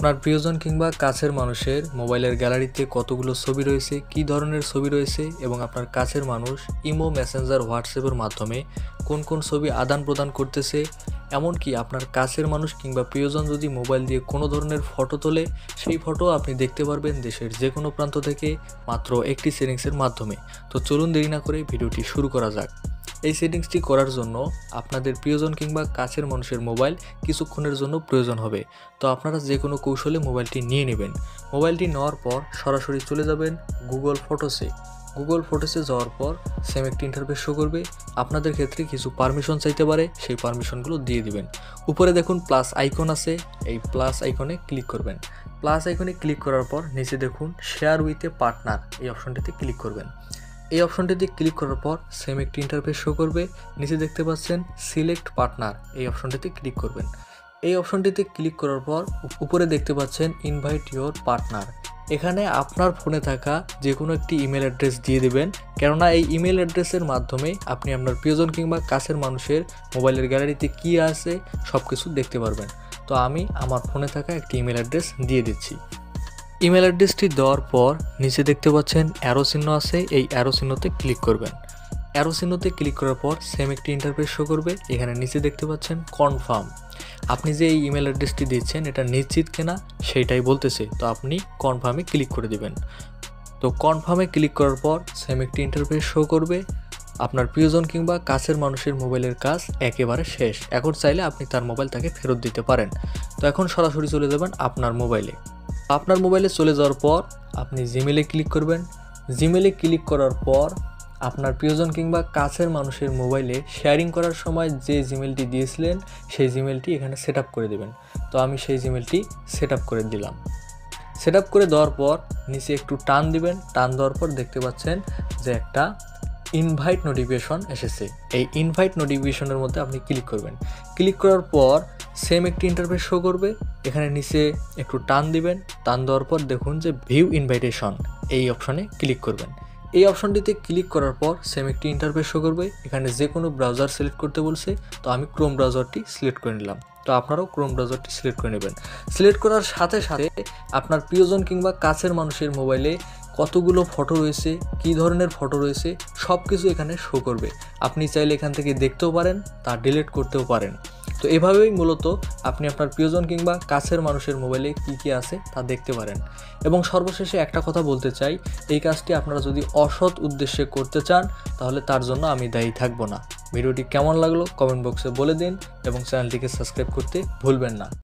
আপনার প্রিয়জন কিংবা কাছের মানুষের মোবাইলের গ্যালারিতে কতগুলো ছবি রয়েছে, কী ধরনের ছবি রয়েছে এবং আপনার কাছের মানুষ ইমো, মেসেঞ্জার, হোয়াটসঅ্যাপের মাধ্যমে কোন কোন ছবি আদান প্রদান করতেছে, এমনকি আপনার কাছের মানুষ কিংবা প্রিয়জন যদি মোবাইল দিয়ে কোনো ধরনের ফটো তোলে সেই ফটো আপনি দেখতে পারবেন দেশের যে কোনো প্রান্ত থেকে মাত্র একটি সেটিংসের মাধ্যমে। তো চলুন দেরি না করে ভিডিওটি শুরু করা যাক। এই সেটিংসটি করার জন্য আপনাদের প্রিয়জন কিংবা কাছের মানুষের মোবাইল কিছুক্ষণের জন্য প্রয়োজন হবে। তো আপনারা যে কোনো কৌশলে মোবাইলটি নিয়ে নেবেন। মোবাইলটি নেওয়ার পর সরাসরি চলে যাবেন গুগল ফটোসে। গুগল ফটোসে যাওয়ার পর সেম একটি ইন্টারফেস শো করবে। আপনাদের ক্ষেত্রে কিছু পারমিশন চাইতে পারে, সেই পারমিশনগুলো দিয়ে দিবেন। উপরে দেখুন প্লাস আইকন আছে, এই প্লাস আইকনে ক্লিক করবেন। প্লাস আইকনে ক্লিক করার পর নিচে দেখুন শেয়ার উইথ এ পার্টনার, এই অপশনটিতে ক্লিক করবেন। এই অপশনটিতে ক্লিক করার পর সেম একটি ইন্টারফেস শো করবে। নিচে দেখতে পাচ্ছেন সিলেক্ট পার্টনার, এই অপশনটিতে ক্লিক করবেন। এই অপশনটিতে ক্লিক করার পর উপরে দেখতে পাচ্ছেন ইনভাইট ইওর পার্টনার। এখানে আপনার ফোনে থাকা যে কোনো একটি ইমেল অ্যাড্রেস দিয়ে দেবেন, কেননা এই ইমেল অ্যাড্রেসের মাধ্যমে আপনি আপনার প্রিয়জন কিংবা কাছের মানুষের মোবাইলের গ্যালারিতে কী আছে সব কিছু দেখতে পারবেন। তো আমি আমার ফোনে থাকা একটি ইমেল অ্যাড্রেস দিয়ে দিচ্ছি। ইমেল অ্যাড্রেসটি দেওয়ার পর নিচে দেখতে পাচ্ছেন অ্যারো চিহ্ন আছে, এই অ্যারো চিহ্নতে ক্লিক করবেন। অ্যারো চিহ্নতে ক্লিক করার পর সেম একটি ইন্টারফেস শো করবে। এখানে নিচে দেখতে পাচ্ছেন কনফার্ম। আপনি যে এই ইমেল অ্যাড্রেসটি দিচ্ছেন এটা নিশ্চিত কিনা সেইটাই বলতেছে, তো আপনি কনফার্মে ক্লিক করে দিবেন। তো কনফার্মে ক্লিক করার পর সেম একটি ইন্টারফেস শো করবে। আপনার প্রিয়জন কিংবা কাছের মানুষের মোবাইলের কাজ একেবারে শেষ। এখন চাইলে আপনি তার মোবাইল তাকে ফেরত দিতে পারেন। তো এখন সরাসরি চলে যাবেন আপনার মোবাইলে। আপনার মোবাইলে চলে যাওয়ার পর আপনি জিমেলে ক্লিক করবেন। জিমেলে ক্লিক করার পর আপনার প্রিয়জন কিংবা কাছের মানুষের মোবাইলে শেয়ারিং করার সময় যে জিমেলটি দিয়েছিলেন সেই জিমেলটি এখানে সেট আপ করে দেবেন। তো আমি সেই জিমেলটি সেট আপ করে দিলাম। সেট আপ করে দেওয়ার পর নিচে একটু টান দিবেন। টান দেওয়ার পর দেখতে পাচ্ছেন যে একটা ইনভাইট নোটিফিকেশন এসেছে। এই ইনভাইট নোটিফিকেশনের মধ্যে আপনি ক্লিক করবেন। ক্লিক করার পর সেম একটি ইন্টারফেস শো করবে। এখানে নিচে একটু টান দিবেন। টান দেওয়ার পর দেখুন যে ভিউ ইনভাইটেশন, এই অপশনে ক্লিক করবেন। এই অপশনটিতে ক্লিক করার পর সেম একটি ইন্টারফেস শো করবে। এখানে যে কোনো ব্রাউজার সিলেক্ট করতে বলছে, তো আমি ক্রোম ব্রাউজারটি সিলেক্ট করে নিলাম। তো আপনারাও ক্রোম ব্রাউজারটি সিলেক্ট করে নেবেন। সিলেক্ট করার সাথে সাথে আপনার প্রিয়জন কিংবা কাছের মানুষের মোবাইলে কতগুলো ফটো রয়েছে, কী ধরনের ফটো রয়েছে সব কিছু এখানে শো করবে। আপনি চাইলে এখান থেকে দেখতেও পারেন, তা ডিলিট করতেও পারেন। তো এভাবেই মূলত আপনি আপনার প্রিয়জন কিংবা কাছের মানুষের মোবাইলে কী কী আছে তা দেখতে পারেন। এবং সর্বশেষে একটা কথা বলতে চাই, এই কাজটি আপনারা যদি অসৎ উদ্দেশ্যে করতে চান তাহলে তার জন্য আমি দায়ী থাকবো না। ভিডিওটি কেমন লাগলো কমেন্ট বক্সে বলে দিন এবং চ্যানেলটিকে সাবস্ক্রাইব করতে ভুলবেন না।